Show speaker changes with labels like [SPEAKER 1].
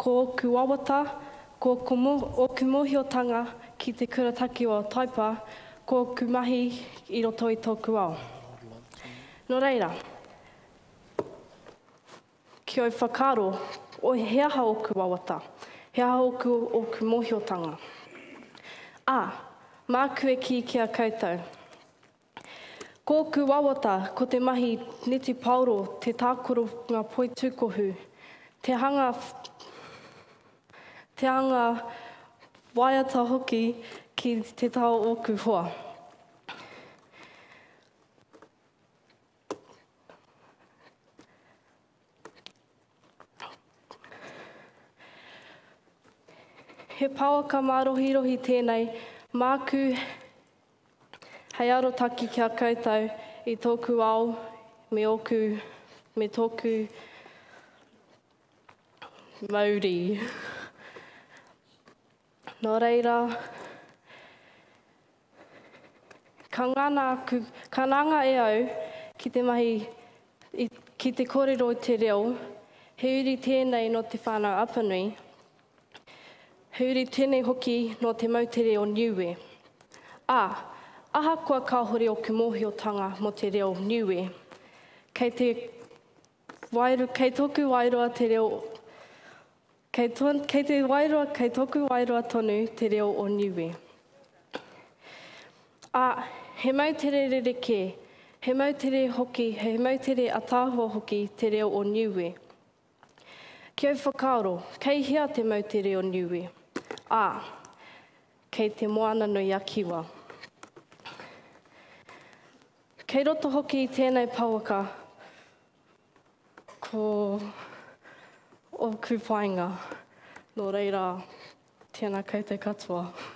[SPEAKER 1] ko oku wawata, ko oku mohiotanga ki te kurataki o taipa, ko oku mahi I roto I tōku ao. Nō reira, ki oi whakaro, he aha oku wawata, he aha oku mohiotanga. Māku e ki kia koutou. Ko oku wawata, ko te mahi neti pauro, te tākoro ngā poi tūkohu, te hanga waiata hoki ki te tau oku hoa. He pauaka marohirohi tēnei, māku hei arotaki kia koutou I tōku ao, me tōku Māori. Nō reira, ka ngana e au ki te mahi, ki te kōrero I te reo, he uri tēnei no te whānau apanui, he uri tēnei hoki no te mautere o Niue. Ahakoa ka hore oku mohiotanga mo te reo Niue. Kei tōku wairoa te reo, kei tōku wairoa tonu te reo o Niue. He mautere rerekē, he mautere hoki, he mautere atāhua hoki te reo o Niue. Ki au whakaaro, kei hea te mautere o Niue. Kei te moana nui a Kiwa. Kei roto hoki I tēnei pauaka, ko oku whainga. Nō reira, tēnā koutou katoa.